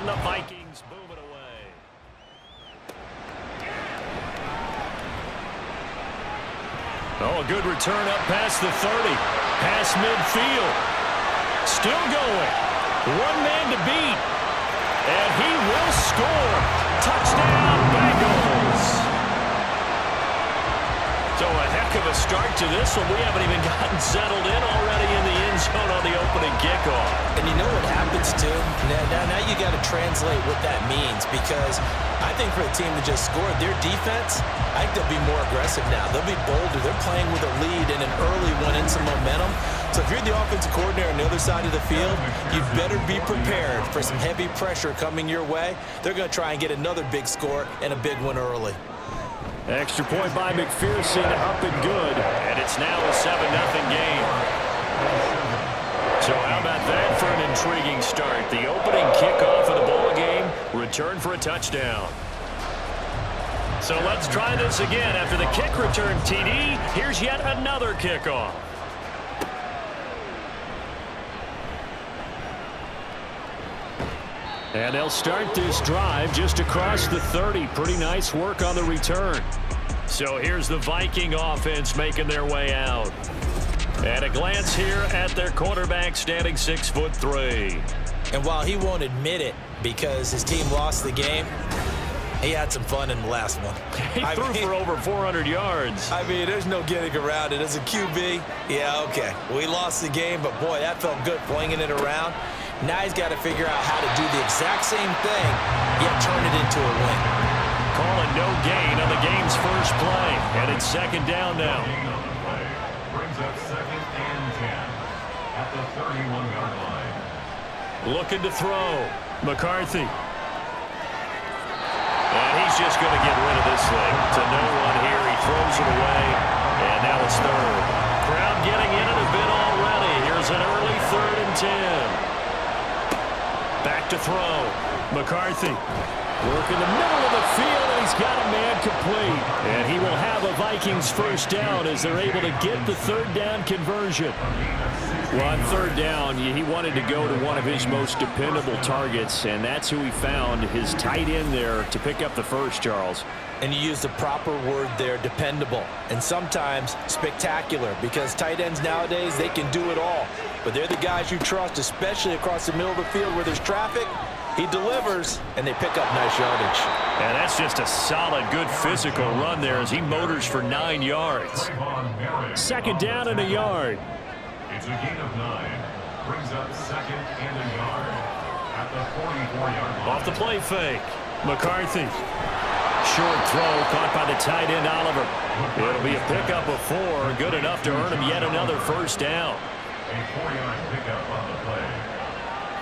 the Vikings move it away. Oh, a good return up past the 30. Past midfield. Still going. One man to beat. And he will score. Touchdown, Bengals. So a heck of a start to this one. We haven't even gotten settled in already in the end zone on the opening kickoff. And you know what happens, too? Now you got to translate what that means, because I think for a team to just score, their defense, I think they'll be more aggressive now. They'll be bolder. They're playing with a lead and an early one and some momentum. So if you're the offensive coordinator on the other side of the field, you'd better be prepared for some heavy pressure coming your way. They're going to try and get another big score and a big one early. Extra point by McPherson, up and good. And it's now a 7-0 game. So how about that for an intriguing start? The opening kickoff of the ball game, return for a touchdown. So let's try this again. After the kick return TD, here's yet another kickoff. And they'll start this drive just across the 30. Pretty nice work on the return. So here's the Viking offense making their way out. And a glance here at their quarterback, standing 6'3". And while he won't admit it because his team lost the game, he had some fun in the last one. He threw for over 400 yards. I mean, there's no getting around it. As a QB, yeah, okay. We lost the game, but boy, that felt good flinging it around. Now he's got to figure out how to do the exact same thing, yet turn it into a win. Calling no gain on the game's first play, and it's second down now. Brings up 2nd and 10 at the 31-yard line. Looking to throw. McCarthy. And he's just going to get rid of this thing. To no one here. He throws it away, and now it's third. Crowd getting in it a bit already. Here's an early 3rd and 10. Back to throw. McCarthy. Work in the middle of the field, and he's got a man complete. And he will have a Vikings first down as they're able to get the 3rd down conversion. Well, on 3rd down, he wanted to go to one of his most dependable targets, and that's who he found, his tight end there, to pick up the first, Charles. And you use the proper word there, dependable, and sometimes spectacular, because tight ends nowadays, they can do it all. But they're the guys you trust, especially across the middle of the field where there's traffic. He delivers, and they pick up nice yardage. And that's just a solid, good physical run there as he motors for 9 yards. Second down and a yard. It's a gain of 9. Brings up 2nd and a yard at the 44-yard line. Off the play fake. McCarthy. Short throw caught by the tight end, Oliver. It'll be a pickup of 4. Good enough to earn him yet another first down. A 4-yard pickup on the play.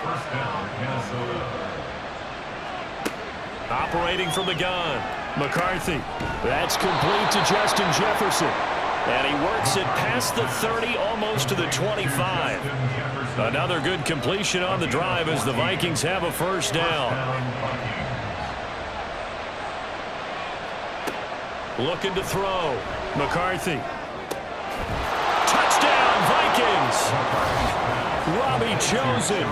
First down, Minnesota. Operating from the gun. McCarthy. That's complete to Justin Jefferson. And he works it past the 30, almost to the 25. Another good completion on the drive as the Vikings have a first down. Looking to throw. McCarthy. Touchdown, Vikings! Robbie Chosen,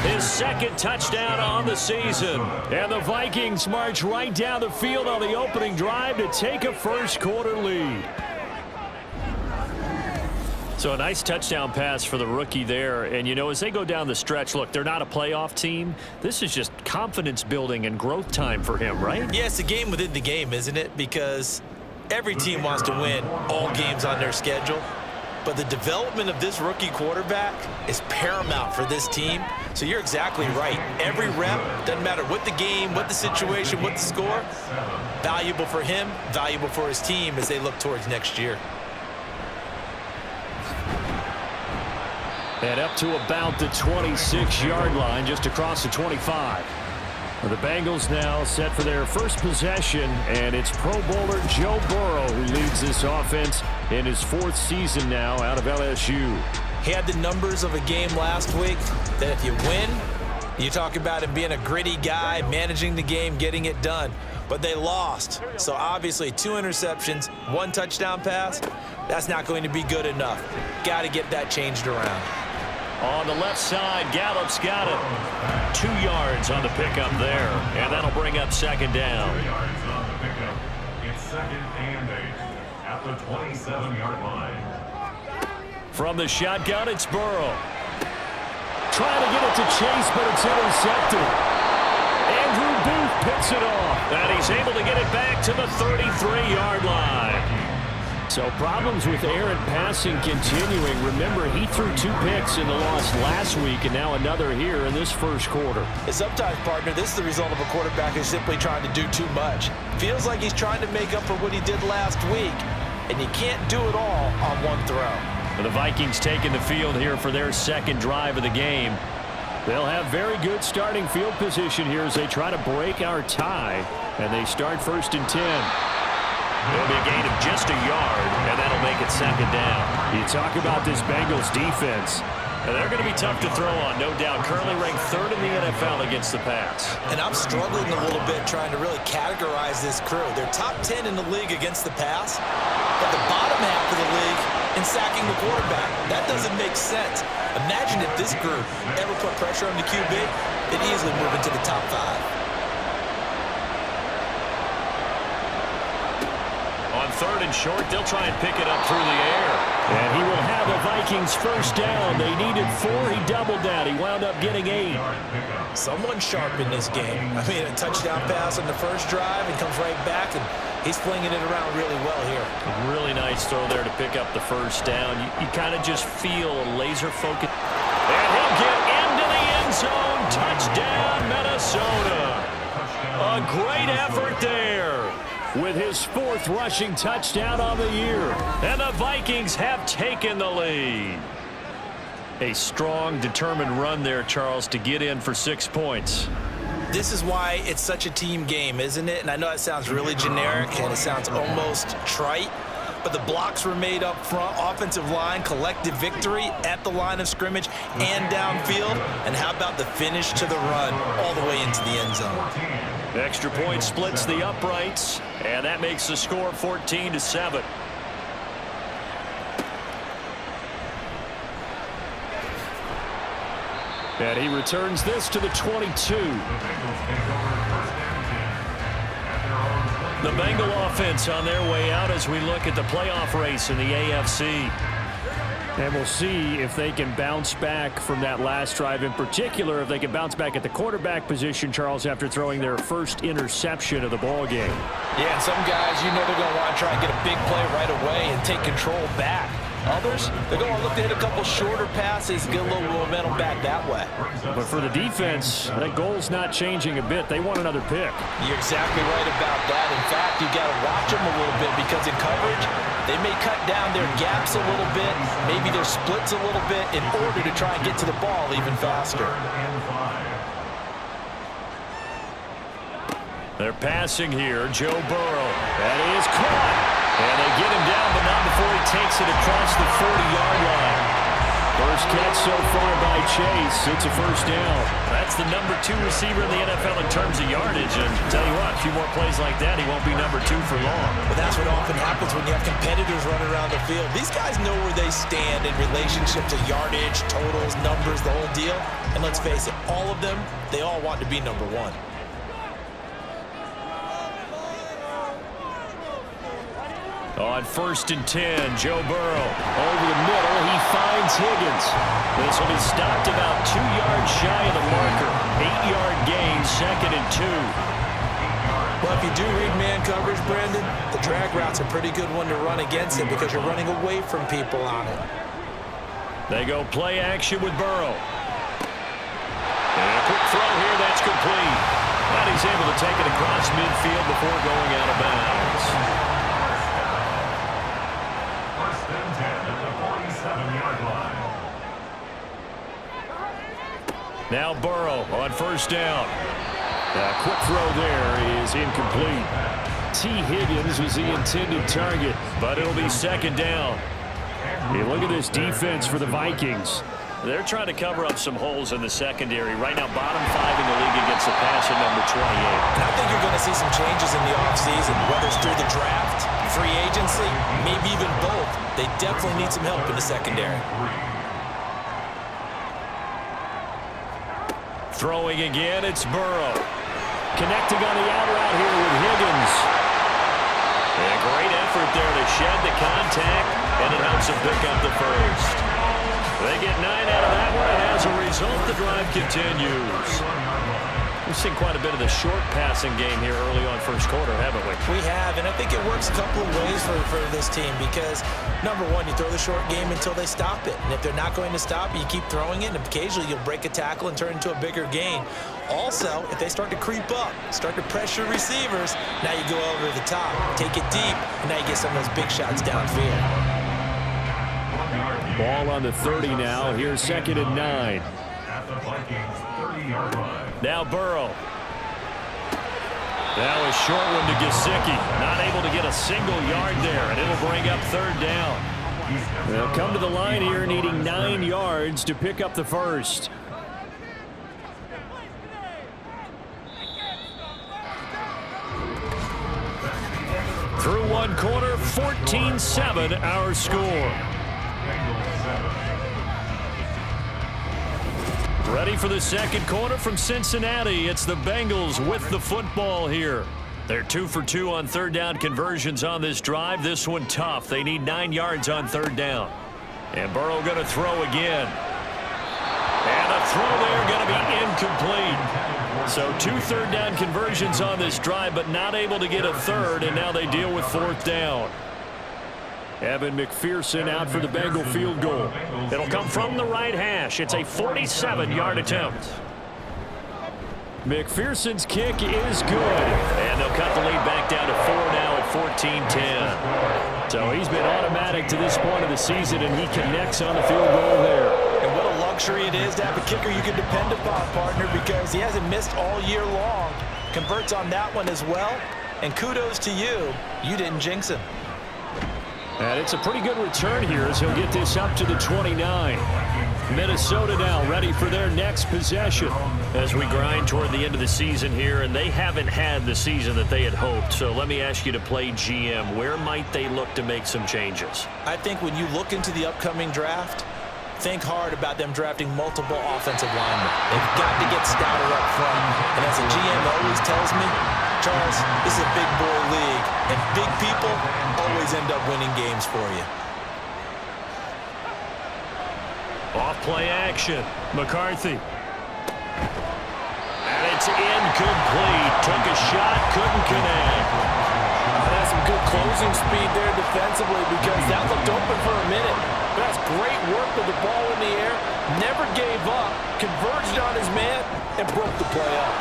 his 2nd touchdown on the season. And the Vikings march right down the field on the opening drive to take a first quarter lead. So a nice touchdown pass for the rookie there. And, you know, as they go down the stretch, look, they're not a playoff team. This is just confidence building and growth time for him, right? Yeah, it's a game within the game, isn't it? Because every team wants to win all games on their schedule. But the development of this rookie quarterback is paramount for this team. So you're exactly right. Every rep, doesn't matter what the game, what the situation, what the score, valuable for him, valuable for his team as they look towards next year. And up to about the 26-yard line, just across the 25. The Bengals now set for their first possession, and it's Pro Bowler Joe Burrow who leads this offense in his 4th season now out of LSU. He had the numbers of a game last week that if you win, you talk about him being a gritty guy, managing the game, getting it done. But they lost. So obviously 2 interceptions, 1 touchdown pass, that's not going to be good enough. Got to get that changed around. On the left side, Gallup's got it. 2 yards on the pickup there, and that'll bring up second down. 2 yards on the pickup. It's second and 8 at the 27-yard line. From the shotgun, it's Burrow. Trying to get it to Chase, but it's intercepted. Andrew Booth picks it off, and he's able to get it back to the 33-yard line. So problems with errant passing continuing. Remember, he threw 2 picks in the loss last week, and now another here in this first quarter. Sometimes, partner, this is the result of a quarterback who's simply trying to do too much. Feels like he's trying to make up for what he did last week, and you can't do it all on one throw. The Vikings taking the field here for their second drive of the game. They'll have very good starting field position here as they try to break our tie, and they start 1st and 10. It'll be a gain of just a yard, and that'll make it second down. You talk about this Bengals defense. They're going to be tough to throw on, no doubt. Currently ranked 3rd in the NFL against the pass. And I'm struggling a little bit trying to really categorize this crew. They're top 10 in the league against the pass, but the bottom half of the league in sacking the quarterback. That doesn't make sense. Imagine if this group ever put pressure on the QB, they'd easily move into the top 5. On 3rd and short, they'll try and pick it up through the air. And he will have the Vikings first down. They needed 4. He doubled that. He wound up getting 8. Someone sharp in this game. I mean, a touchdown pass on the first drive and comes right back, and he's flinging it around really well here. A really nice throw there to pick up the first down. You kind of just feel a laser focus. And he'll get into the end zone. Touchdown, Minnesota. A great effort there, with his 4th rushing touchdown on the year. And the Vikings have taken the lead. A strong, determined run there, Charles, to get in for 6 points. This is why it's such a team game, isn't it? And I know it sounds really generic and it sounds almost trite, but the blocks were made up front, offensive line, collective victory at the line of scrimmage and downfield. And how about the finish to the run all the way into the end zone? Extra point splits the uprights, and that makes the score 14-7. And he returns this to the 22. The Bengal offense on their way out as we look at the playoff race in the AFC. And we'll see if they can bounce back from that last drive, in particular, if they can bounce back at the quarterback position, Charles, after throwing their first interception of the ball game. Yeah, and some guys, you know they're going to want to try and get a big play right away and take control back. Others, they're going to look to hit a couple shorter passes, get a little momentum back that way. But for the defense, that goal's not changing a bit. They want another pick. You're exactly right about that. In fact, you've got to watch them a little bit because in coverage, they may cut down their gaps a little bit, maybe their splits a little bit in order to try and get to the ball even faster. They're passing here. Joe Burrow. That is caught. And they get him down, but not before he takes it across the 40-yard line. First catch so far by Chase. It's a first down. That's the number 2 receiver in the NFL in terms of yardage. And tell you what, a few more plays like that, he won't be number 2 for long. But that's what often happens when you have competitors running around the field. These guys know where they stand in relationship to yardage, totals, numbers, the whole deal. And let's face it, all of them, they all want to be number 1. On 1st and 10, Joe Burrow over the middle. He finds Higgins. This will be stopped about 2 yards shy of the marker. 8-yard gain, 2nd and 2. Well, if you do read man coverage, Brandon, the drag route's a pretty good one to run against it because you're running away from people on it. They go play action with Burrow. And a quick throw here, that's complete. And he's able to take it across midfield before going out of bounds. Now Burrow on 1st down. A quick throw there is incomplete. T. Higgins was the intended target, but it'll be 2nd down. Hey, look at this defense for the Vikings. They're trying to cover up some holes in the secondary. Right now, bottom 5 in the league against the pass at number 28. And I think you're going to see some changes in the offseason, whether it's through the draft, free agency, maybe even both. They definitely need some help in the secondary. Throwing again, it's Burrow. Connecting on the out route here with Higgins. And a great effort there to shed the contact, and it helps him pick up the first. They get 9 out of that one, and as a result, the drive continues. We've seen quite a bit of the short passing game here early on first quarter, haven't we? We have, and I think it works a couple of ways for this team because, number one, you throw the short game until they stop it. And if they're not going to stop it, you keep throwing it, and occasionally you'll break a tackle and turn it into a bigger gain. Also, if they start to creep up, start to pressure receivers, now you go over the top, take it deep, and now you get some of those big shots downfield. Ball on the 30 now. Here's 2nd and 9. At the Vikings 30-yard line. Now Burrow. That was short one to Gesicki. Not able to get a single yard there, and it'll bring up 3rd down. They'll come to the line here needing 9 yards to pick up the first. Through 1 quarter, 14-7 our score. Ready for the 2nd quarter from Cincinnati. It's the Bengals with the football here. They're 2 for 2 on 3rd down conversions on this drive. This one tough. They need 9 yards on 3rd down. And Burrow going to throw again. And a throw there going to be incomplete. So 2 3rd down conversions on this drive, but not able to get a 3rd, and now they deal with 4th down. Evan McPherson out for the Bengal field goal. It'll come from the right hash. It's a 47-yard attempt. McPherson's kick is good. And they'll cut the lead back down to 4 now at 14-10. So he's been automatic to this point of the season, and he connects on the field goal there. And what a luxury it is to have a kicker you can depend upon, partner, because he hasn't missed all year long. Converts on that one as well. And kudos to you. You didn't jinx him. And it's a pretty good return here as he'll get this up to the 29. Minnesota now ready for their next possession as we grind toward the end of the season here, and they haven't had the season that they had hoped. So let me ask you to play GM. Where might they look to make some changes? I think when you look into the upcoming draft, think hard about them drafting multiple offensive linemen. They've got to get stouter up front. And as a GM always tells me, Charles, this is a big boy league, and big people always end up winning games for you. Off play action. McCarthy. And it's incomplete. Took a shot, couldn't connect. That's some good closing speed there defensively because that looked open for a minute. But that's great work with the ball in the air. Never gave up. Converged on his man and broke the play up.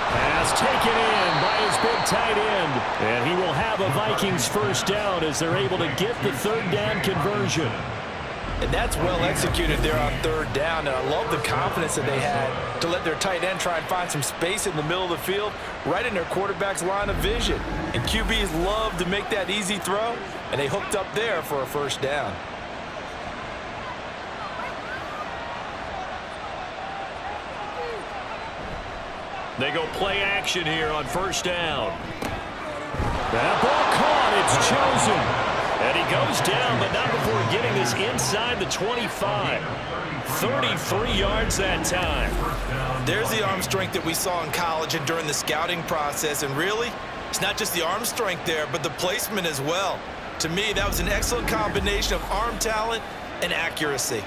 Pass taken in by his big tight end. And he will have a Vikings first down as they're able to get the 3rd down conversion. And that's well executed there on 3rd down. And I love the confidence that they had to let their tight end try and find some space in the middle of the field, right in their quarterback's line of vision. And QBs love to make that easy throw, and they hooked up there for a first down. They go play action here on 1st down. That ball caught. It's chosen. And he goes down, but not before getting this inside the 25. 33 yards that time. There's the arm strength that we saw in college and during the scouting process. And really, it's not just the arm strength there, but the placement as well. To me, that was an excellent combination of arm talent and accuracy.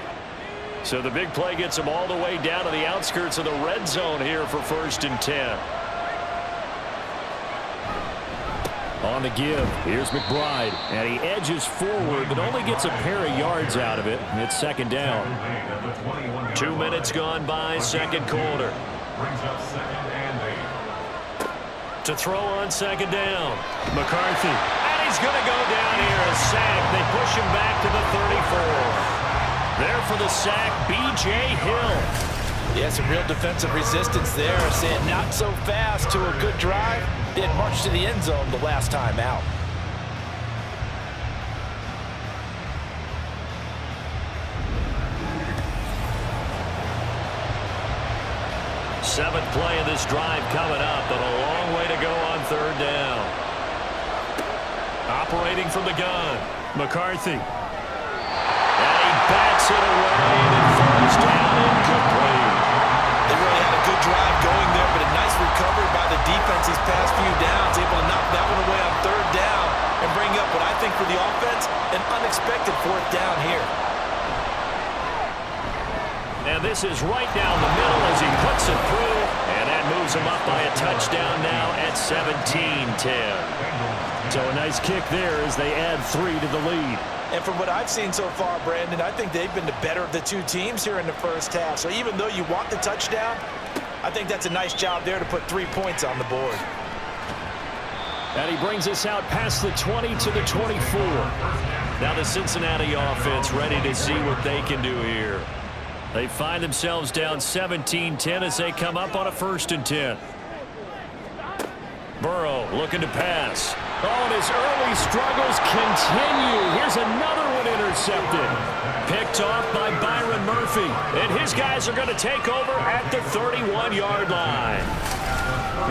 So the big play gets him all the way down to the outskirts of the red zone here for 1st and 10. On the give, here's McBride, and he edges forward, but only gets a pair of yards out of it. It's 2nd down. 2 minutes gone by, 2nd quarter. Brings up 2nd and 8. To throw on 2nd down, McCarthy. And he's going to go down here, a sack. They push him back to the 34. There for the sack, B.J. Hill. Yeah, some real defensive resistance there. Saying not so fast to a good drive. They had marched to the end zone the last time out. Seventh play of this drive coming up, and a long way to go on 3rd down. Operating from the gun, McCarthy. And he bats it away, and it falls down incomplete. They really had a good drive going there, but a nice recovery by the defense these past few downs, able to knock that one away on third down and bring up what I think for the offense, an unexpected fourth down here. And this is right down the middle as he puts it through, and that moves him up by a touchdown now at 17-10. So a nice kick there as they add 3 to the lead. And from what I've seen so far, Brandon, I think they've been the better of the two teams here in the first half. So even though you want the touchdown, I think that's a nice job there to put 3 points on the board. And he brings us out past the 20 to the 24. Now the Cincinnati offense ready to see what they can do here. They find themselves down 17-10 as they come up on a 1st and 10. Burrow looking to pass. Oh, and his early struggles continue. Here's another one intercepted. Picked off by Byron Murphy. And his guys are going to take over at the 31-yard line.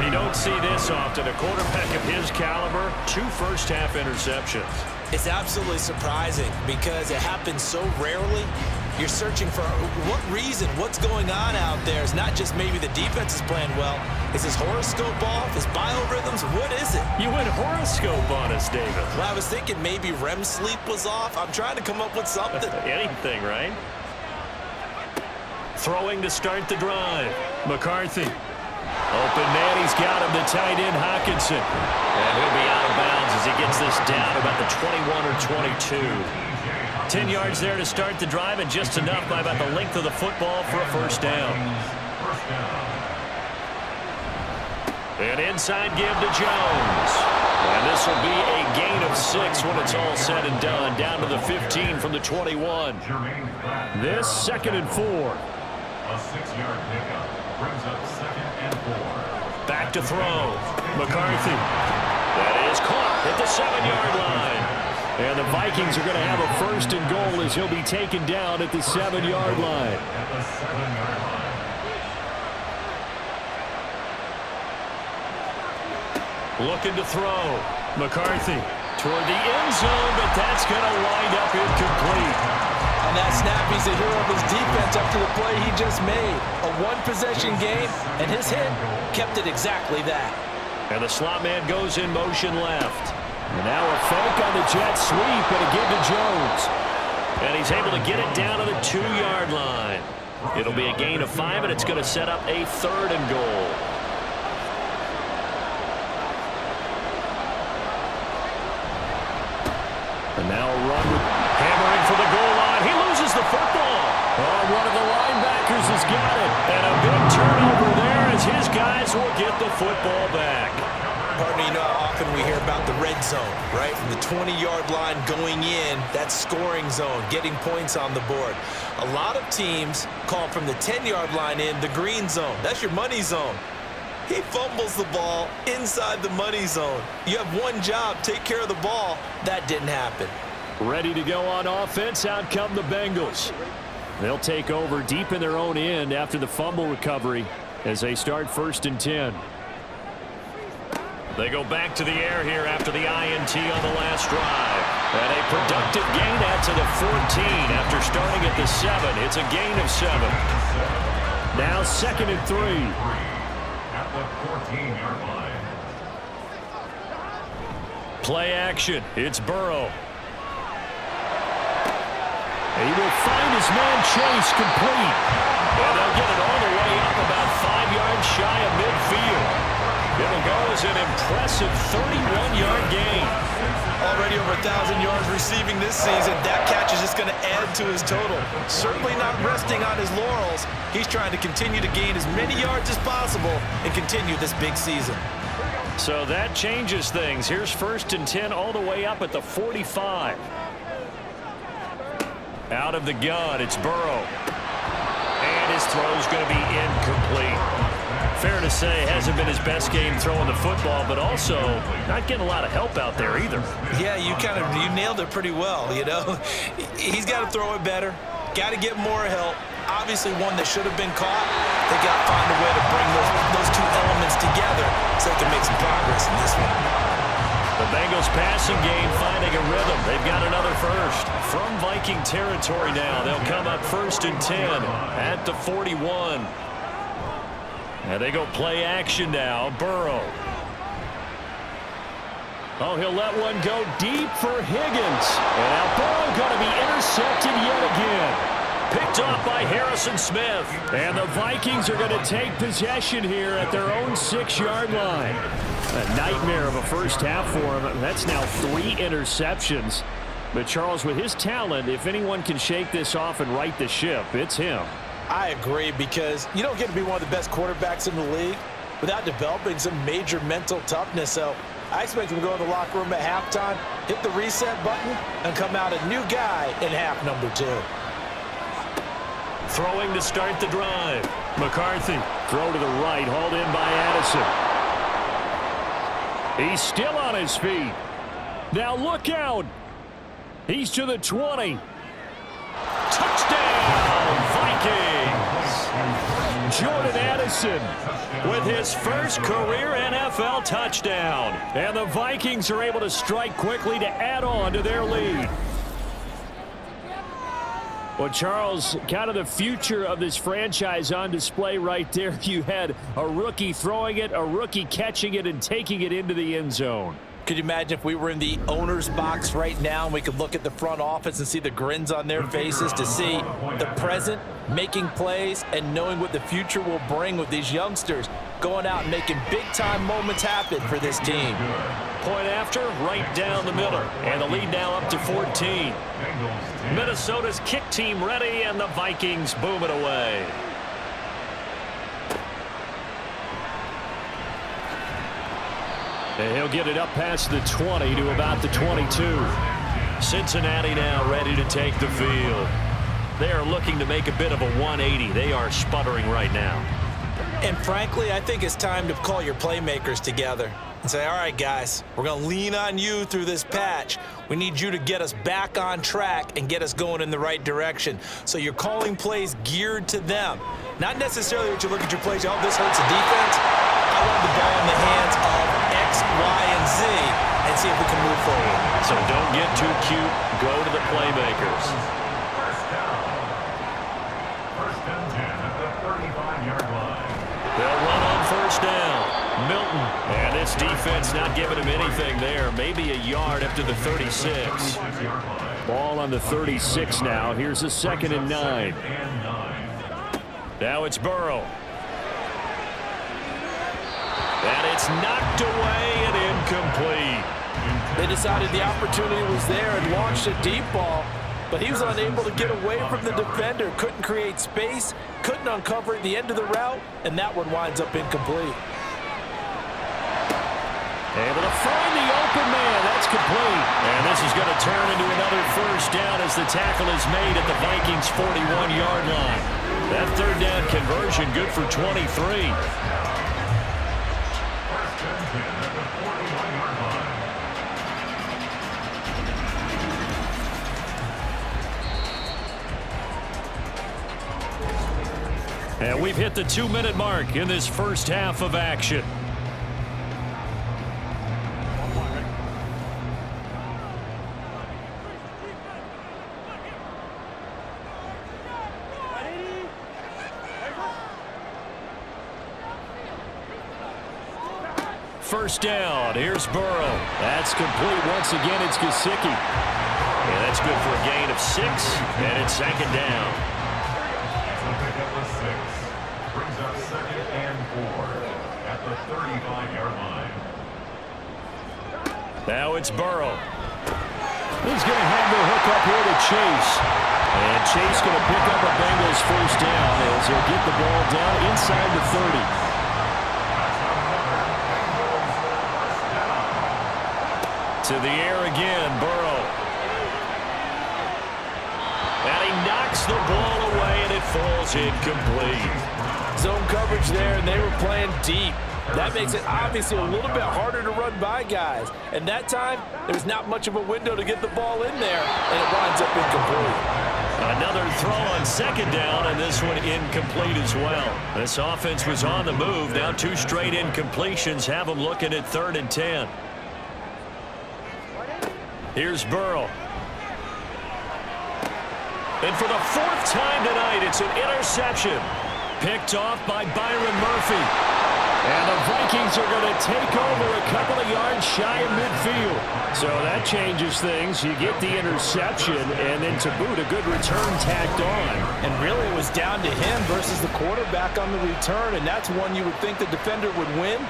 You don't see this often. A quarterback of his caliber, 2 first-half interceptions. It's absolutely surprising because it happens so rarely. You're searching for what reason, what's going on out there. It's not just maybe the defense is playing well. Is his horoscope off? His biorhythms? What is it? You went horoscope on us, David. Well, I was thinking maybe REM sleep was off. I'm trying to come up with something. Anything, right? Throwing to start the drive. McCarthy. Open man, he's got him, the tight end, Hockenson. And he'll be out of bounds as he gets this down about the 21 or 22. 10 yards there to start the drive, and just enough by about the length of the football for a first down. And inside give to Jones. And this will be a gain of 6 when it's all said and done. Down to the 15 from the 21. This 2nd and 4. A 6-yard pickup brings up 2nd and 4. Back to throw. McCarthy. That is caught at the 7-yard line. And the Vikings are going to have a 1st and goal as he'll be taken down at the 7-yard line. At the 7-yard line. Looking to throw. McCarthy toward the end zone, but that's going to wind up incomplete. On that snap, he's a hero of his defense after the play he just made. A one-possession game, and his hit kept it exactly that. And the slot man goes in motion left. And now a fake on the jet sweep and a give to Jones. And he's able to get it down to the 2-yard line. It'll be a gain of 5, and it's going to set up a 3rd and goal. And now a run with hammering for the goal line. He loses the football. Oh, one of the linebackers has got it. And a big turnover there as his guys will get the football back. Partner, you know how often we hear about the red zone, right? From the 20-yard line going in, that scoring zone, getting points on the board. A lot of teams call from the 10-yard line in the green zone. That's your money zone. He fumbles the ball inside the money zone. You have one job, take care of the ball. That didn't happen. Ready to go on offense, out come the Bengals. They'll take over deep in their own end after the fumble recovery as they start 1st and 10. They go back to the air here after the INT on the last drive. And a productive gain out to the 14 after starting at the 7. It's a gain of 7. Now 2nd and 3. At the 14-yard line. Play action. It's Burrow. He will find his man Chase complete. And they'll get it all the way up about 5 yards shy of midfield. It'll go as an impressive 31-yard gain. Already over 1,000 yards receiving this season. That catch is just going to add to his total. Certainly not resting on his laurels. He's trying to continue to gain as many yards as possible and continue this big season. So that changes things. Here's 1st and 10 all the way up at the 45. Out of the gun, it's Burrow. And his throw's going to be incomplete. Fair to say, hasn't been his best game throwing the football, but also not getting a lot of help out there either. Yeah, you nailed it pretty well, you know. He's got to throw it better. Got to get more help. Obviously one that should have been caught. They got to find a way to bring those two elements together so they can make some progress in this one. The Bengals passing game finding a rhythm. They've got another first. From Viking territory now, they'll come up 1st and 10 at the 41. And they go play action now. Burrow. Oh, he'll let one go deep for Higgins. And now Burrow going to be intercepted yet again. Picked off by Harrison Smith. And the Vikings are going to take possession here at their own 6-yard line. A nightmare of a first half for him. That's now 3 interceptions. But Charles, with his talent, if anyone can shake this off and right the ship, it's him. I agree, because you don't get to be one of the best quarterbacks in the league without developing some major mental toughness. So I expect him to go in the locker room at halftime, hit the reset button, and come out a new guy in half number 2. Throwing to start the drive. McCarthy. Throw to the right, hauled in by Addison. He's still on his feet. Now look out. He's to the 20. Touchdown, Vikings. Jordan Addison with his first career NFL touchdown. And the Vikings are able to strike quickly to add on to their lead. Well, Charles, kind of the future of this franchise on display right there. You had a rookie throwing it, a rookie catching it, and taking it into the end zone. Could you imagine if we were in the owner's box right now and we could look at the front office and see the grins on their faces to see the present making plays and knowing what the future will bring with these youngsters going out and making big-time moments happen for this team. Point after, right down the middle. And the lead now up to 14. Minnesota's kick team ready, and the Vikings boom it away. And he'll get it up past the 20 to about the 22. Cincinnati now ready to take the field. They are looking to make a bit of a 180. They are sputtering right now. And frankly, I think it's time to call your playmakers together and say, all right, guys, we're going to lean on you through this patch. We need you to get us back on track and get us going in the right direction. So you're calling plays geared to them. Not necessarily what you look at your plays, oh, this hurts the defense. I want the ball in the hands of X, Y, and Z and see if we can move forward. So don't get too cute. Go to the playmakers. First and 10 at the 35-yard line. They'll run on first down. Milton. And this defense not giving him anything there. Maybe a yard up to the 36. Ball on the 36 now. Here's a 2nd and 9. Now it's Burrow. And it's knocked away and incomplete. They decided the opportunity was there and launched a deep ball, but he was unable to get away from the defender. Couldn't create space, couldn't uncover at the end of the route, and that one winds up incomplete. Able to find the open man. That's complete. And this is going to turn into another first down as the tackle is made at the Vikings' 41-yard line. That third down conversion good for 23. And we've hit the 2-minute mark in this first half of action. First down. Here's Burrow. That's complete. Once again, it's Gesicki. And that's good for a gain of 6. And it's 2nd down. Brings up 2nd and 4 at the 35-yard line. Now it's Burrow. He's going to have the hook up here to Chase. And Chase going to pick up a Bengals first down as he'll get the ball down inside the 30. To the air again, Burrow. And he knocks the ball away, and it falls incomplete. Zone coverage there, and they were playing deep. That makes it obviously a little bit harder to run by guys. And that time, there was not much of a window to get the ball in there, and it winds up incomplete. Another throw on 2nd down, and this one incomplete as well. This offense was on the move. Now 2 straight incompletions have them looking at 3rd and 10. Here's Burrow. And for the 4th time tonight, it's an interception. picked off by Byron Murphy. And the Vikings are going to take over a couple of yards shy of midfield. So that changes things. You get the interception, and then to boot, a good return tacked on. And really, it was down to him versus the quarterback on the return, and that's one you would think the defender would win.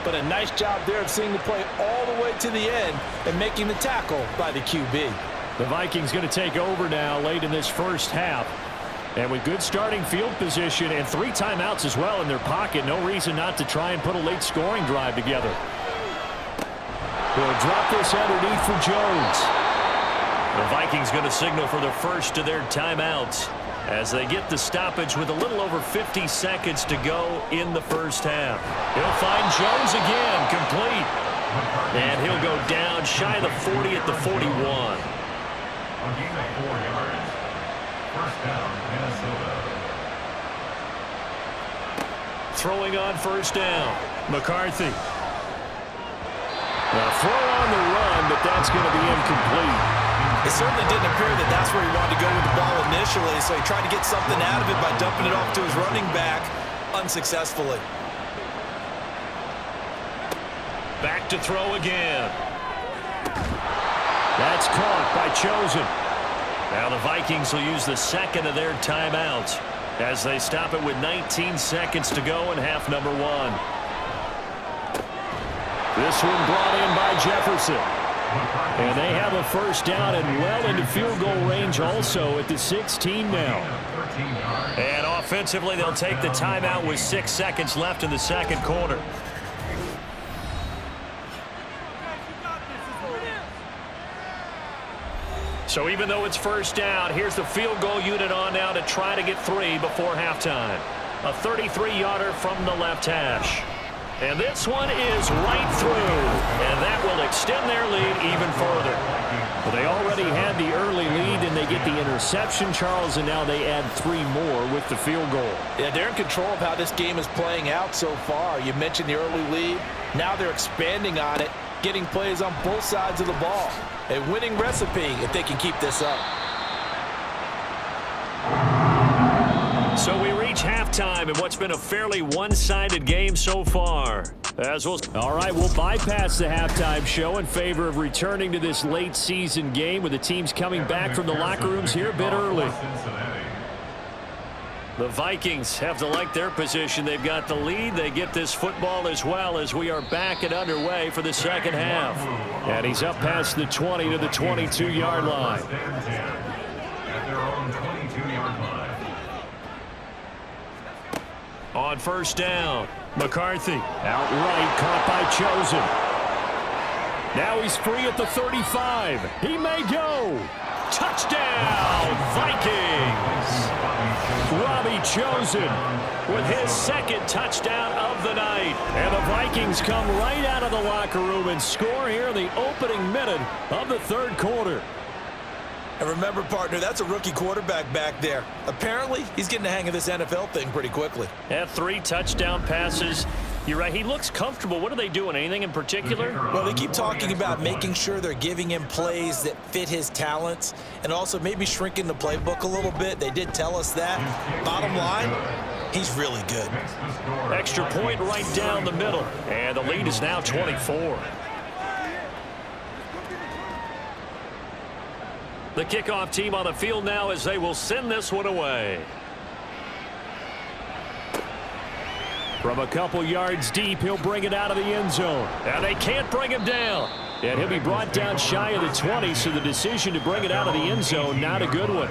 But a nice job there of seeing the play all the way to the end and making the tackle by the QB. The Vikings going to take over now late in this first half. And with good starting field position and 3 timeouts as well in their pocket, no reason not to try and put a late scoring drive together. They'll drop this underneath for Jones. The Vikings going to signal for the first of their timeouts as they get the stoppage with a little over 50 seconds to go in the first half. He'll find Jones again, complete. And he'll go down shy of the 40 at the 41. A gain of 4 yards. First down, Minnesota. Throwing on first down, McCarthy. Now throw on the run, but that's going to be incomplete. It certainly didn't appear that that's where he wanted to go with the ball initially, so he tried to get something out of it by dumping it off to his running back unsuccessfully. Back to throw again. That's caught by Chosen. Now the Vikings will use the second of their timeouts as they stop it with 19 seconds to go in half number 1. This one brought in by Jefferson. And they have a first down and well into field goal range also at the 16 now. And offensively, they'll take the timeout with 6 seconds left in the second quarter. So even though it's first down, here's the field goal unit on now to try to get 3 before halftime. A 33-yarder from the left hash. And this one is right through. And that will extend their lead even further. Well, they already had the early lead, and they get the interception, Charles, and now they add 3 more with the field goal. Yeah, they're in control of how this game is playing out so far. You mentioned the early lead. Now they're expanding on it, getting plays on both sides of the ball. A winning recipe if they can keep this up. So we reach halftime in what's been a fairly one-sided game so far. All right, we'll bypass the halftime show in favor of returning to this late season game with the teams coming back from the locker rooms here a bit early. The Vikings have to like their position. They've got the lead. They get this football as well as we are back and underway for the second half. And he's up past the 20 to the 22-yard line. At their own 22-yard line. On first down, McCarthy outright caught by Chosen. Now he's free at the 35. He may go. Touchdown, Vikings! Robbie Chosen with his second touchdown of the night. And the Vikings come right out of the locker room and score here in the opening minute of the third quarter. And remember, partner, that's a rookie quarterback back there. Apparently, he's getting the hang of this NFL thing pretty quickly. Yeah, 3 touchdown passes. You're right. He looks comfortable. What are they doing? Anything in particular? Well, they keep talking about making sure they're giving him plays that fit his talents and also maybe shrinking the playbook a little bit. They did tell us that. Bottom line, he's really good. Extra point right down the middle. And the lead is now 24. The kickoff team on the field now as they will send this one away. From a couple yards deep, he'll bring it out of the end zone. And they can't bring him down. And he'll be brought down shy of the 20, so the decision to bring it out of the end zone, not a good one.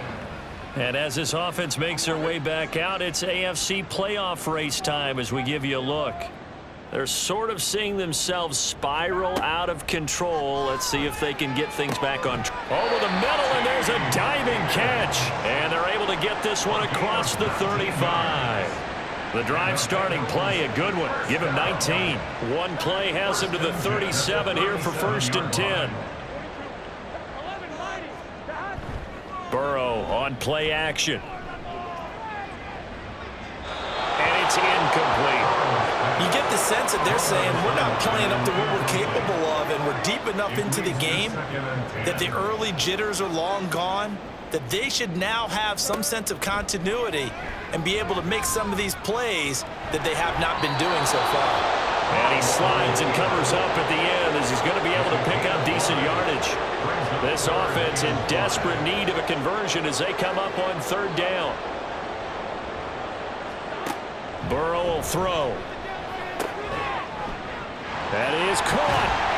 And as this offense makes their way back out, it's AFC playoff race time as we give you a look. They're sort of seeing themselves spiral out of control. Let's see if they can get things back on track. Over the middle, and there's a diving catch. And they're able to get this one across the 35. The drive starting play, a good one. Give him 19. One play has him to the 37 here for 1st and 10. Burrow on play action. And it's incomplete. You get the sense that they're saying we're not playing up to what we're capable of, and we're deep enough into the game that the early jitters are long gone, that they should now have some sense of continuity and be able to make some of these plays that they have not been doing so far. And he slides and covers up at the end as he's going to be able to pick up decent yardage. This offense in desperate need of a conversion as they come up on third down. Burrow will throw. That is caught.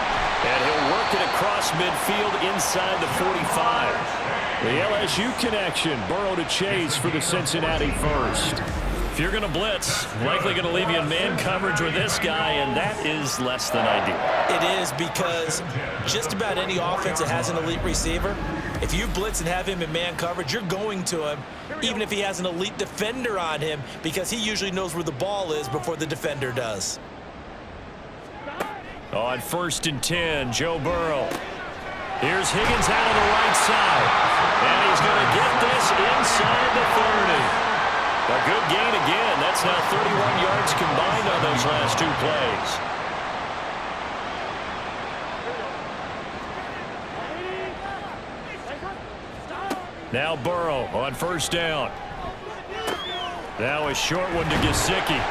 And he'll work it across midfield inside the 45. The LSU connection. Burrow to Chase for the Cincinnati first. If you're going to blitz, likely going to leave you in man coverage with this guy, and that is less than ideal. It is, because just about any offense that has an elite receiver, if you blitz and have him in man coverage, you're going to him, even if he has an elite defender on him, because he usually knows where the ball is before the defender does. On 1st and 10, Joe Burrow. Here's Higgins out on the right side. And he's going to get this inside the 30. A good gain again. That's now 31 yards combined on those last two plays. Now Burrow on 1st down. Now a short one to Gesicki.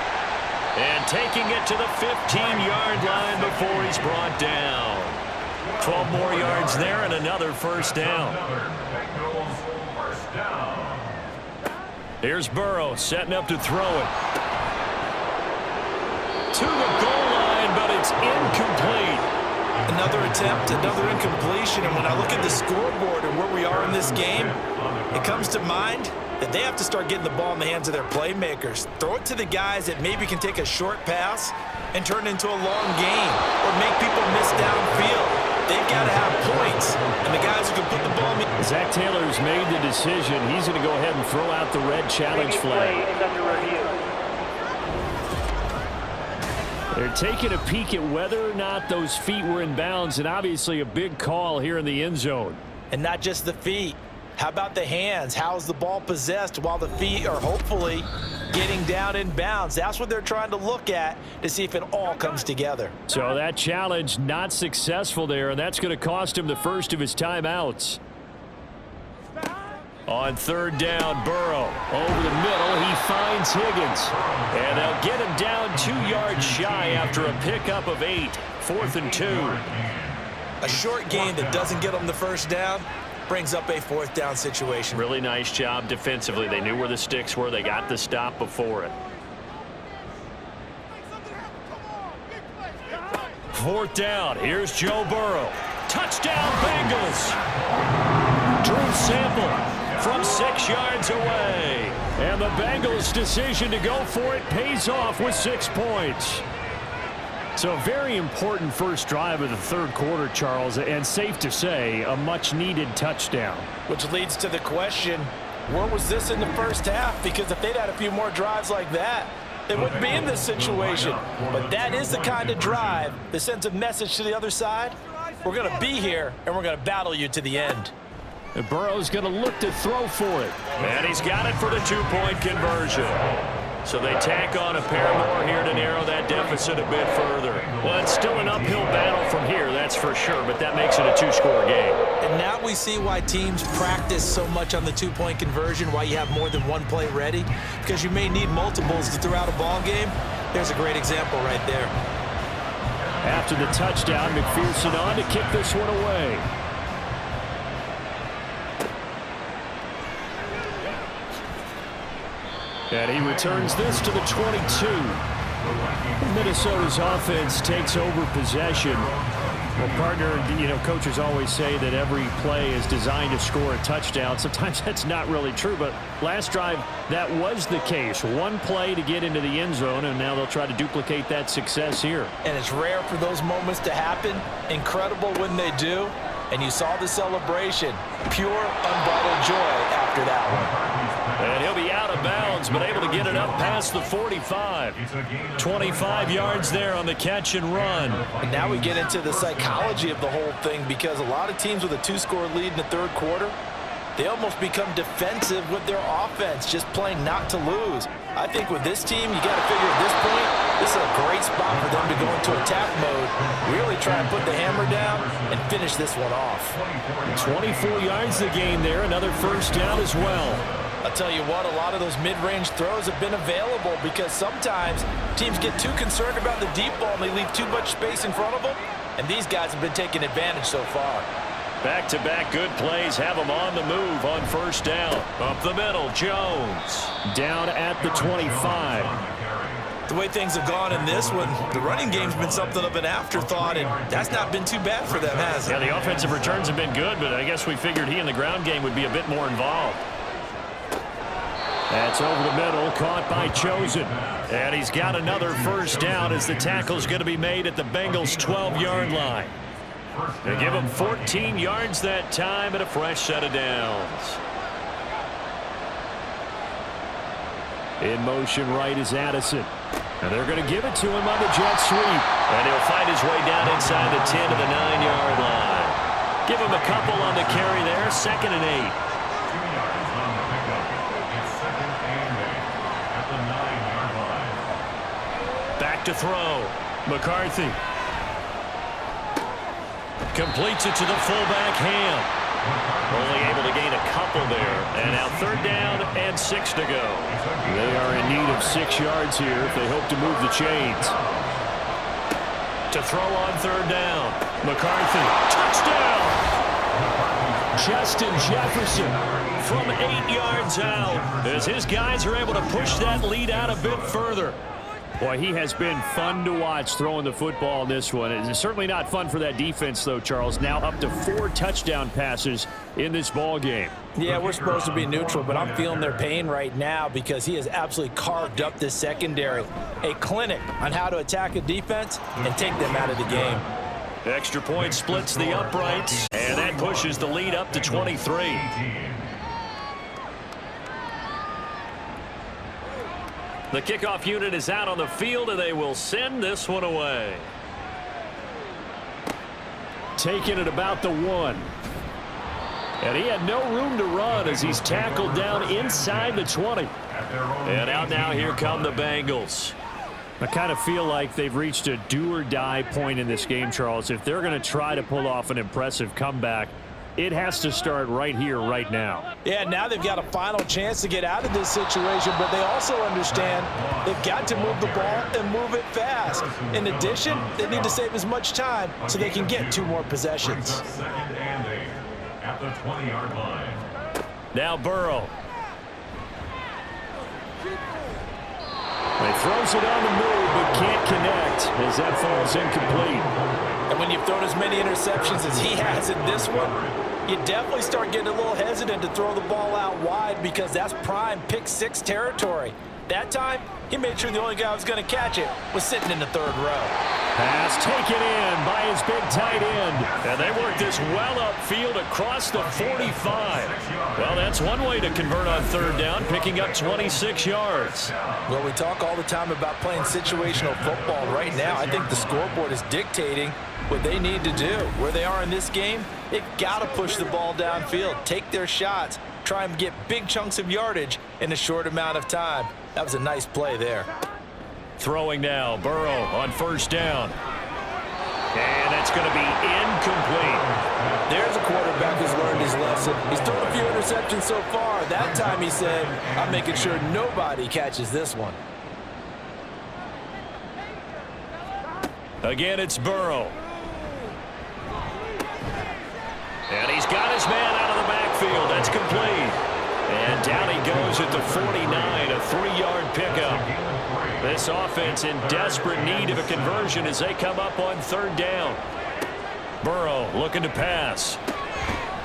And taking it to the 15-yard line before he's brought down. 12 more yards there and another 1st down. Here's Burrow setting up to throw it. To the goal line, but it's incomplete. Another attempt, another incompletion, and when I look at the scoreboard and where we are in this game, it comes to mind that they have to start getting the ball in the hands of their playmakers. Throw it to the guys that maybe can take a short pass and turn it into a long gain or make people miss downfield. They've got to have points, and the guys who can put the ball in. Zach Taylor's made the decision. He's going to go ahead and throw out the red challenge flag. They're taking a peek at whether or not those feet were in bounds, and obviously a big call here in the end zone. And not just the feet. How about the hands? How's the ball possessed while the feet are hopefully getting down in bounds? That's what they're trying to look at to see if it all comes together. So that challenge not successful there, and that's going to cost him the first of his timeouts. On 3rd down, Burrow over the middle. He finds Higgins. And they'll get him down 2 yards shy after a pickup of 8. 4th and 2. A short gain that doesn't get them the 1st down brings up a 4th down situation. Really nice job defensively. They knew where the sticks were. They got the stop before it. 4th down. Here's Joe Burrow. Touchdown, Bengals. Drew Sample from 6 yards away. And the Bengals' decision to go for it pays off with 6 points. So a very important first drive of the 3rd quarter, Charles, and safe to say, a much-needed touchdown. Which leads to the question, where was this in the 1st half? Because if they'd had a few more drives like that, they wouldn't be in this situation. But that is the kind of drive that sends a message to the other side. We're going to be here, and we're going to battle you to the end. And Burrow's going to look to throw for it. And he's got it for the 2-point conversion. So they tack on a pair more here to narrow that deficit a bit further. Well, it's still an uphill battle from here, that's for sure, but that makes it a 2-score game. And now we see why teams practice so much on the 2-point conversion, why you have more than one play ready, because you may need multiples to throw out a ball game. There's a great example right there. After the touchdown, McPherson on to kick this one away. And he returns this to the 22. Minnesota's offense takes over possession. Well, partner, coaches always say that every play is designed to score a touchdown. Sometimes that's not really true, but last drive, that was the case. One play to get into the end zone, and now they'll try to duplicate that success here. And it's rare for those moments to happen. Incredible when they do. And you saw the celebration. Pure, unbridled joy after that one. And he'll be out of bounds, but able to get it up past the 45. 25 yards there on the catch and run. And now we get into the psychology of the whole thing, because a lot of teams with a 2-score lead in the 3rd quarter, they almost become defensive with their offense, just playing not to lose. I think with this team, you got to figure at this point, this is a great spot for them to go into attack mode, really try and put the hammer down and finish this one off. 24 yards the gain there, another 1st down as well. I'll tell you what, a lot of those mid-range throws have been available because sometimes teams get too concerned about the deep ball and they leave too much space in front of them, and these guys have been taking advantage so far. Back-to-back good plays have them on the move on first down. Up the middle, Jones. Down at the 25. The way things have gone in this one, the running game's been something of an afterthought, and that's not been too bad for them, has it? Yeah, the offensive returns have been good, but I guess we figured he in the ground game would be a bit more involved. That's over the middle, caught by Chosen. And he's got another first down as the tackle's going to be made at the Bengals' 12-yard line. They give him 14 yards that time and a fresh set of downs. In motion right is Addison. And they're going to give it to him on the jet sweep. And he'll find his way down inside the 10 to the 9-yard line. Give him a couple on the carry there, 2nd and 8. 2 yards on the pickup. It's 2nd and 8 at the 9-yard line. Back to throw. McCarthy. Completes it to the fullback, Ham. Only able to gain a couple there. And now 3rd down and 6 to go. They are in need of 6 yards here if they hope to move the chains. To throw on 3rd down. McCarthy. Touchdown! Justin Jefferson from 8 yards out as his guys are able to push that lead out a bit further. Boy, he has been fun to watch throwing the football in this one. It's certainly not fun for that defense, though, Charles. Now up to 4 touchdown passes in this ball game. Yeah, we're supposed to be neutral, but I'm feeling their pain right now because he has absolutely carved up this secondary. A clinic on how to attack a defense and take them out of the game. Extra point splits the uprights, and that pushes the lead up to 23. The kickoff unit is out on the field, and they will send this one away. Taking it about the 1. And he had no room to run as he's tackled down inside the 20. And out now, here come the Bengals. I kind of feel like they've reached a do-or-die point in this game, Charles. If they're going to try to pull off an impressive comeback, it has to start right here, right now. Yeah, now they've got a final chance to get out of this situation, but they also understand they've got to move the ball and move it fast. In addition, they need to save as much time so they can get 2 more possessions. 2nd and 8 at the 20-yard line. Now Burrow. He throws it on the move, but can't connect as that falls incomplete. And when you've thrown as many interceptions as he has in this one, you definitely start getting a little hesitant to throw the ball out wide because that's prime pick 6 territory. That time, he made sure the only guy who was going to catch it was sitting in the 3rd row. Pass taken in by his big tight end. And they work this well upfield across the 45. Well, that's one way to convert on 3rd down, picking up 26 yards. Well, we talk all the time about playing situational football. Right now, I think the scoreboard is dictating what they need to do. Where they are in this game, they've got to push the ball downfield, take their shots, try and get big chunks of yardage in a short amount of time. That was a nice play there. Throwing now, Burrow on 1st down. And that's going to be incomplete. There's a quarterback who's learned his lesson. He's thrown a few interceptions so far. That time he said, I'm making sure nobody catches this one. Again, it's Burrow. And he's got his man out of the backfield. That's complete. And down he goes at the 49, a 3-yard pickup. This offense in desperate need of a conversion as they come up on 3rd down. Burrow looking to pass.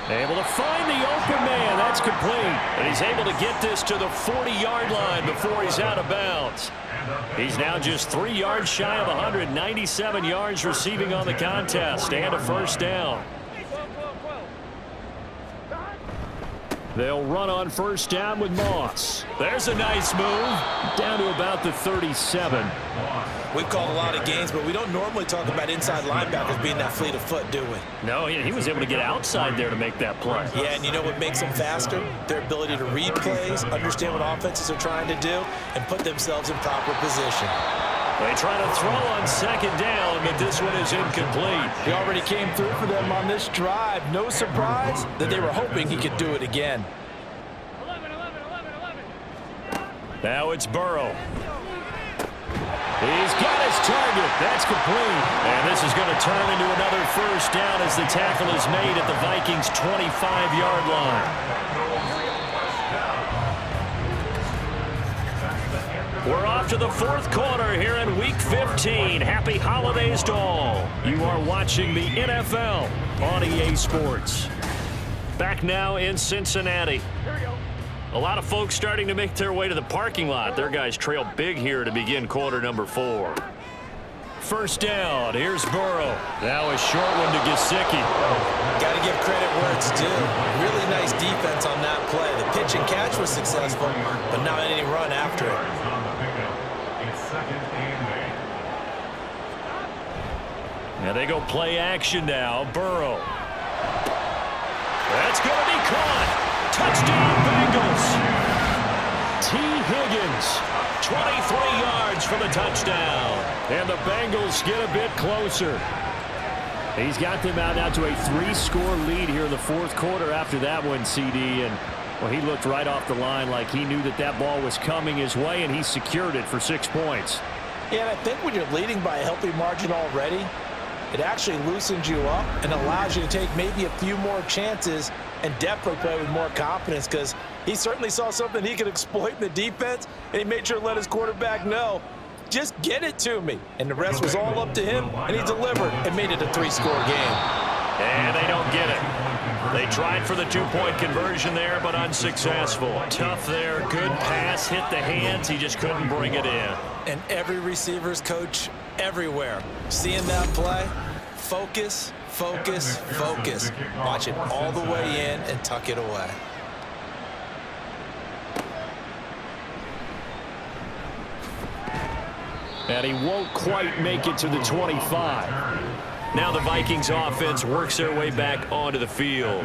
Able to find the open man. That's complete. And he's able to get this to the 40-yard line before he's out of bounds. He's now just 3 yards shy of 197 yards receiving on the contest and a 1st down. They'll run on 1st down with Moss. There's a nice move. Down to about the 37. We've called a lot of games, but we don't normally talk about inside linebackers being that fleet of foot, do we? No, he was able to get outside there to make that play. Yeah, and you know what makes them faster? Their ability to read plays, understand what offenses are trying to do, and put themselves in proper position. They try to throw on 2nd down, but this one is incomplete. He already came through for them on this drive. No surprise that they were hoping he could do it again. Now it's Burrow. He's got his target. That's complete. And this is going to turn into another first down as the tackle is made at the Vikings' 25-yard line. We're off to the fourth quarter here in Week 15. Happy holidays to all. You are watching the NFL on EA Sports. Back now in Cincinnati. A lot of folks starting to make their way to the parking lot. Their guys trail big here to begin quarter number 4. First down. Here's Burrow. Now a short one to Gesicki. Got to give credit where it's due. Really nice defense on that play. The pitch and catch was successful, but not any run after it. Now they go play action now. Burrow. That's going to be caught. Touchdown, Bengals. T. Higgins, 23 yards for the touchdown. And the Bengals get a bit closer. He's got them out now to a 3-score lead here in the fourth quarter after that one, CD. And, well, he looked right off the line like he knew that that ball was coming his way, and he secured it for 6 points. Yeah, and I think when you're leading by a healthy margin already, it actually loosens you up and allows you to take maybe a few more chances and definitely play with more confidence, because he certainly saw something he could exploit in the defense, and he made sure to let his quarterback know, just get it to me. And the rest was all up to him, and he delivered and made it a 3-score game. And they don't get it. They tried for the 2-point conversion there, but unsuccessful. Tough there. Good pass. Hit the hands. He just couldn't bring it in. And every receiver's coach everywhere, seeing that play, focus, focus, focus. Watch it all the way in and tuck it away. And he won't quite make it to the 25. Now the Vikings offense works their way back onto the field.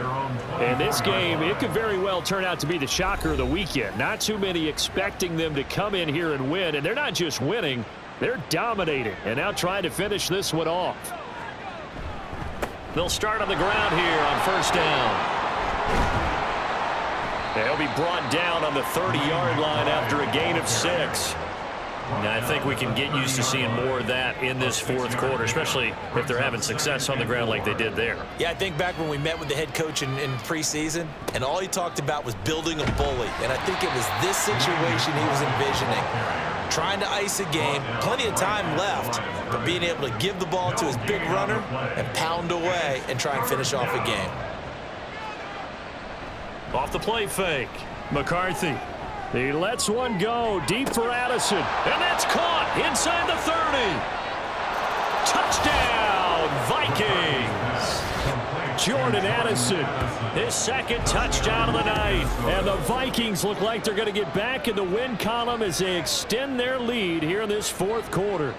And this game, it could very well turn out to be the shocker of the weekend. Not too many expecting them to come in here and win. And they're not just winning, they're dominating. And now trying to finish this one off. They'll start on the ground here on first down. They'll be brought down on the 30-yard line after a gain of 6. And I think we can get used to seeing more of that in this fourth quarter, especially if they're having success on the ground like they did there. Yeah, I think back when we met with the head coach in preseason, and all he talked about was building a bully. And I think it was this situation he was envisioning. Trying to ice a game, plenty of time left, but being able to give the ball to his big runner and pound away and try and finish off a game. Off the play fake, McCarthy. He lets one go deep for Addison, and that's caught inside the 30. Touchdown, Vikings. Jordan Addison, his second touchdown of the night. And the Vikings look like they're going to get back in the win column as they extend their lead here in this fourth quarter.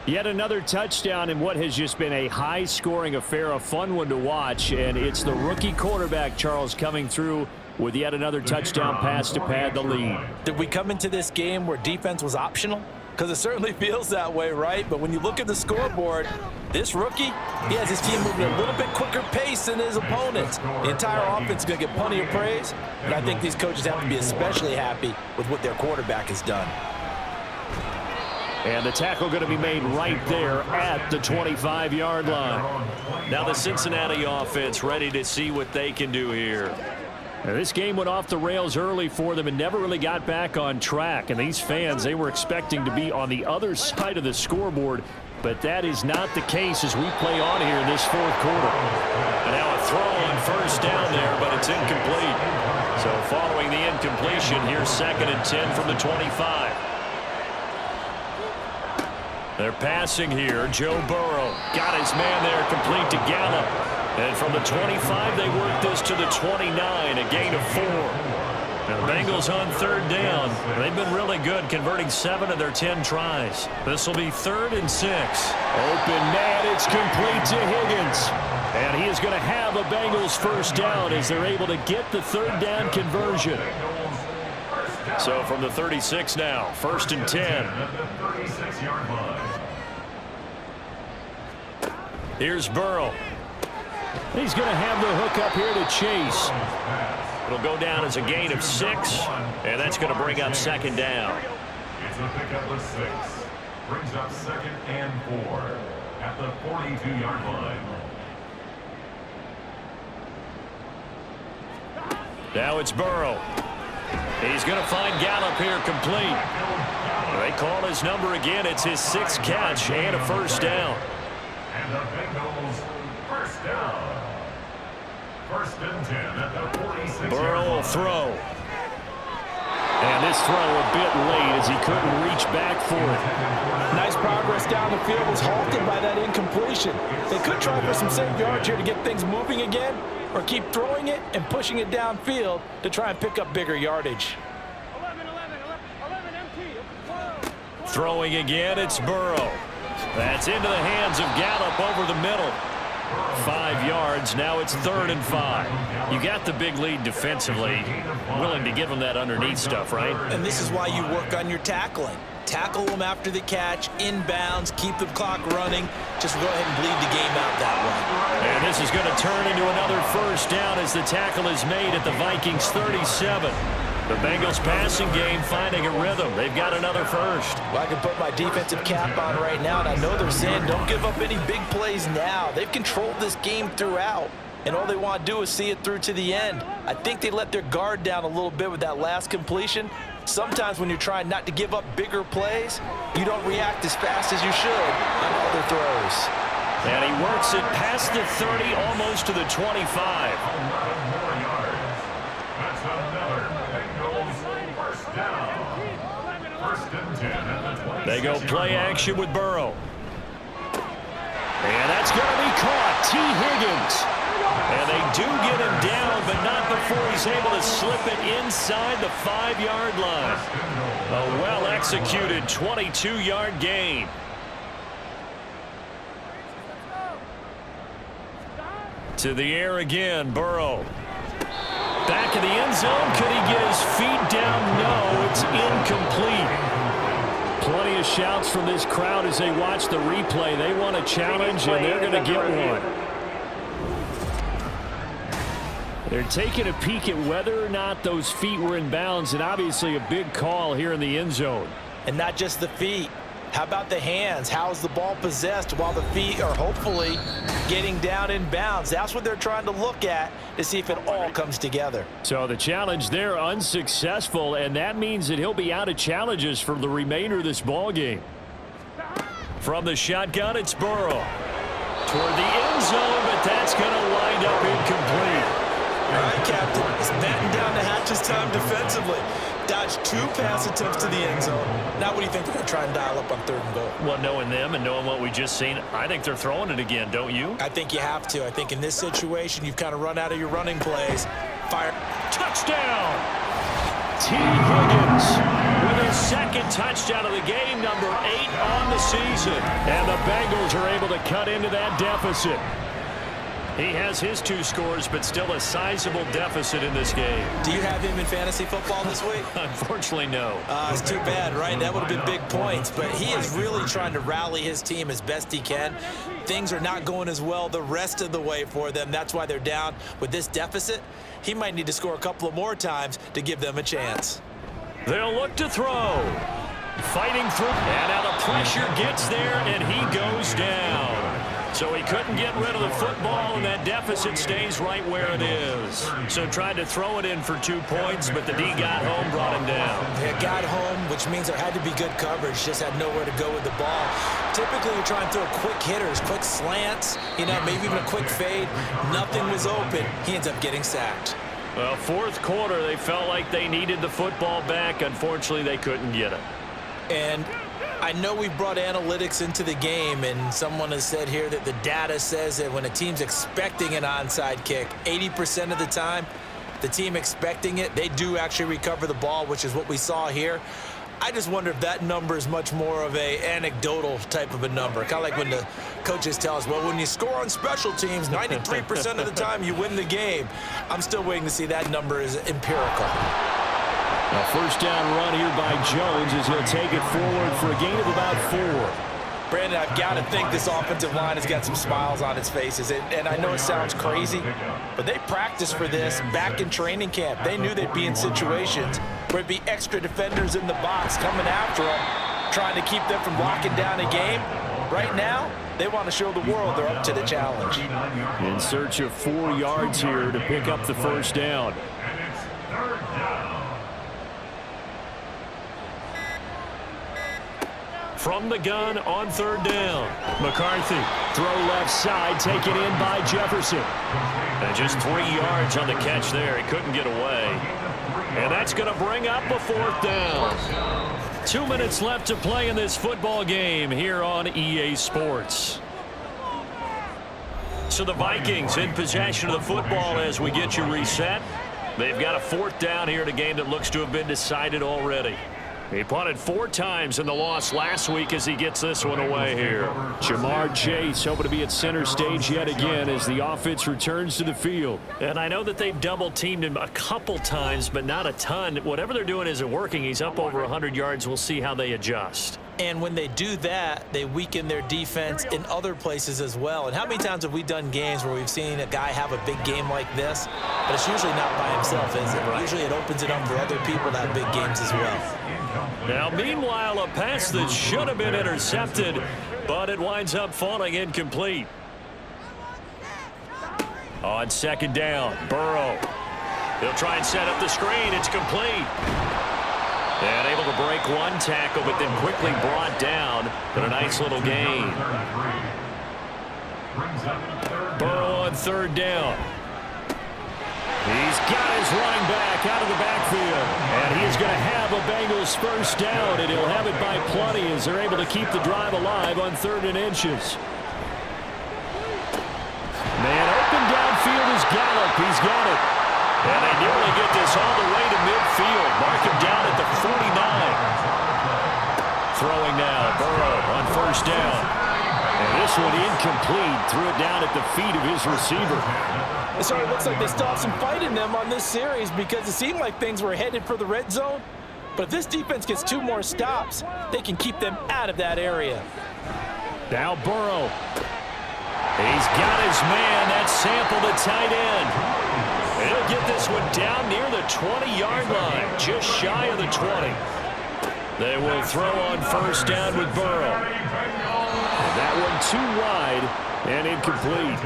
Yet another touchdown in what has just been a high-scoring affair, a fun one to watch. And it's the rookie quarterback, Charles, coming through with yet another touchdown pass to pad the lead. Did we come into this game where defense was optional? Because it certainly feels that way, right? But when you look at the scoreboard, this rookie, he has his team moving at a little bit quicker pace than his opponents. The entire offense is going to get plenty of praise, and I think these coaches have to be especially happy with what their quarterback has done. And the tackle going to be made right there at the 25-yard line. Now the Cincinnati offense ready to see what they can do here. Now this game went off the rails early for them and never really got back on track. And these fans, they were expecting to be on the other side of the scoreboard. But that is not the case as we play on here in this fourth quarter. And now a throw on first down there, but it's incomplete. So following the incompletion, here's 2nd and 10 from the 25. They're passing here. Joe Burrow got his man there, complete to Gallup. And from the 25, they work this to the 29, a gain of 4. Now the Bengals on third down. They've been really good, converting 7 of their 10 tries. This will be 3rd and 6. Open man, it's complete to Higgins. And he is going to have a Bengals first down as they're able to get the third down conversion. So from the 36 now, 1st and 10. Here's Burrow. He's going to have the hook up here to Chase. It'll go down as a gain of 6, and that's going to bring up second down. It's a pickup of 6. Brings up second and 4 at the 42-yard line. Now it's Burrow. He's going to find Gallup here complete. They call his number again. It's his 6th catch and a first down. And the Bengals first down. First and 10 at the 46-yard line. Burrow will throw. And this throw a bit late as he couldn't reach back for it. Nice progress down the field was halted by that incompletion. They could try for some safe yards here to get things moving again, or keep throwing it and pushing it downfield to try and pick up bigger yardage. Throwing again, it's Burrow. That's into the hands of Gallup over the middle. 5 yards, now it's 3rd and 5. You got the big lead defensively. Willing to give them that underneath stuff, right? And this is why you work on your tackling. Tackle them after the catch, inbounds, keep the clock running. Just go ahead and bleed the game out that way. And this is going to turn into another first down as the tackle is made at the Vikings 37. The Bengals passing game finding a rhythm. They've got another first. Well, I can put my defensive cap on right now, and I know they're saying don't give up any big plays now. They've controlled this game throughout, and all they want to do is see it through to the end. I think they let their guard down a little bit with that last completion. Sometimes when you're trying not to give up bigger plays, you don't react as fast as you should on other throws. And he works it past the 30, almost to the 25. 11 more yards. That's another Bengals first down. First and 10 at the 26. They go play action with Burrow. And that's going to be caught. T. Higgins. And they do get him down, but not before he's able to slip it inside the 5-yard line. A well-executed 22-yard gain. To the air again, Burrow. Back in the end zone. Could he get his feet down? No, it's incomplete. Plenty of shouts from this crowd as they watch the replay. They want a challenge, and they're going to get one. They're taking a peek at whether or not those feet were in bounds, and obviously a big call here in the end zone. And not just the feet. How about the hands? How's the ball possessed while the feet are hopefully getting down in bounds? That's what they're trying to look at to see if it all comes together. So the challenge there unsuccessful, and that means that he'll be out of challenges for the remainder of this ball game. From the shotgun, it's Burrow. Toward the end zone, but that's going to wind up incomplete. All right, Captain. It's batten down to Hatch's time defensively. Dodged 2 pass attempts to the end zone. Now what do you think they're going to try and dial up on 3rd and goal? Well, knowing them and knowing what we just seen, I think they're throwing it again, don't you? I think you have to. I think in this situation, you've kind of run out of your running plays. Fire. Touchdown! T. Higgins with his 2nd touchdown of the game, number 8 on the season. And the Bengals are able to cut into that deficit. He has his 2 scores, but still a sizable deficit in this game. Do you have him in fantasy football this week? Unfortunately, no. It's too bad, right? That would have been big points, but he is really trying to rally his team as best he can. Things are not going as well the rest of the way for them. That's why they're down with this deficit. He might need to score a couple of more times to give them a chance. They'll look to throw. Fighting through. And now the pressure gets there, and he goes down. So he couldn't get rid of the football, and that deficit stays right where it is. So tried to throw it in for 2 points, but the D got home, brought him down. They got home, which means there had to be good coverage. Just had nowhere to go with the ball. Typically, you're trying to throw quick hitters, quick slants, maybe even a quick fade. Nothing was open. He ends up getting sacked. Well, 4th quarter, they felt like they needed the football back. Unfortunately, they couldn't get it. And I know we brought analytics into the game, and someone has said here that the data says that when a team's expecting an onside kick, 80% of the time, the team expecting it, they do actually recover the ball, which is what we saw here. I just wonder if that number is much more of a anecdotal type of a number. Kind of like when the coaches tell us, well, when you score on special teams, 93% of the time you win the game. I'm still waiting to see that number is empirical. A first down run here by Jones as he'll take it forward for a gain of about 4. Brandon, I've got to think this offensive line has got some smiles on its faces. And I know it sounds crazy, but they practiced for this back in training camp. They knew they'd be in situations where it'd be extra defenders in the box coming after them, trying to keep them from locking down a game. Right now, they want to show the world they're up to the challenge. In search of 4 yards here to pick up the first down. And it's third down. From the gun on third down. McCarthy, throw left side, taken in by Jefferson. And just 3 yards on the catch there. He couldn't get away. And that's going to bring up a 4th down. 2 minutes left to play in this football game here on EA Sports. So the Vikings in possession of the football as we get you reset. They've got a 4th down here in a game that looks to have been decided already. He punted 4 times in the loss last week as he gets this one away here. Jamar Chase hoping to be at center stage yet again as the offense returns to the field. And I know that they've double-teamed him a couple times, but not a ton. Whatever they're doing isn't working. He's up over 100 yards. We'll see how they adjust. And when they do that, they weaken their defense in other places as well. And how many times have we done games where we've seen a guy have a big game like this? But it's usually not by himself, is it? Usually it opens it up for other people to have big games as well. Now, meanwhile, a pass that should have been intercepted, but it winds up falling incomplete. On second down, Burrow. He'll try and set up the screen. It's complete. And able to break 1 tackle, but then quickly brought down. But a nice little gain. Burrow on third down. He's got his running back out of the backfield. And he is going to have a Bengals first down, and he'll have it by plenty as they're able to keep the drive alive on 3rd and inches. Man open downfield is Gallup. He's got it. And they nearly get this all the way to midfield. Mark him down at the 49. Throwing now, Burrow on first down. And this one incomplete. Threw it down at the feet of his receiver. It sort of looks like they still have some fight in them on this series because it seemed like things were headed for the red zone. But if this defense gets 2 more stops, they can keep them out of that area. Now Burrow. He's got his man. That's Sample, the tight end. He'll get this one down near the 20-yard line, just shy of the 20. They will throw on first down with Burrow. And that one too wide and incomplete.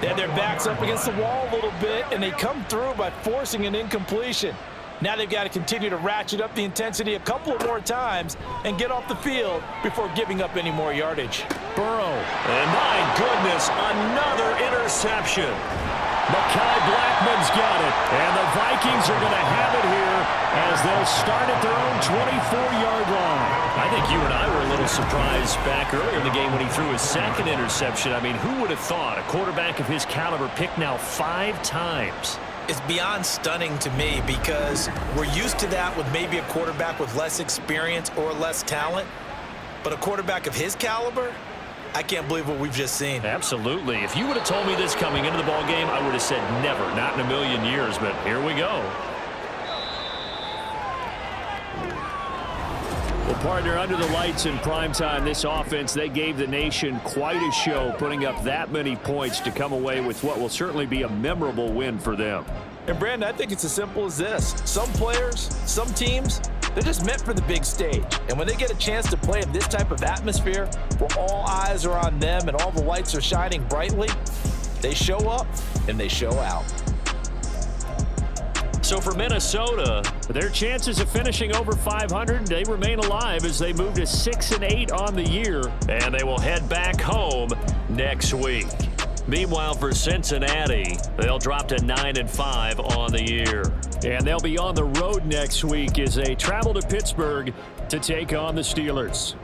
They had their backs up against the wall a little bit, and they come through by forcing an incompletion. Now they've got to continue to ratchet up the intensity a couple of more times and get off the field before giving up any more yardage. Burrow, and my goodness, another interception. Mekhi Blackman's got it, and the Vikings are going to have it here as they'll start at their own 24-yard line. I think you and I were a little surprised back earlier in the game when he threw his 2nd interception. I mean, who would have thought a quarterback of his caliber picked now 5 times? It's beyond stunning to me because we're used to that with maybe a quarterback with less experience or less talent. But a quarterback of his caliber, I can't believe what we've just seen. Absolutely. If you would have told me this coming into the ballgame, I would have said never, not in a million years, but here we go. Well, partner, under the lights in primetime, this offense, they gave the nation quite a show, putting up that many points to come away with what will certainly be a memorable win for them. And, Brandon, I think it's as simple as this. Some players, some teams, they're just meant for the big stage. And when they get a chance to play in this type of atmosphere where all eyes are on them and all the lights are shining brightly, they show up and they show out. So for Minnesota, their chances of finishing over 500, they remain alive as they move to 6-8 on the year, and they will head back home next week. Meanwhile, for Cincinnati, they'll drop to 9-5 on the year. And they'll be on the road next week as they travel to Pittsburgh to take on the Steelers.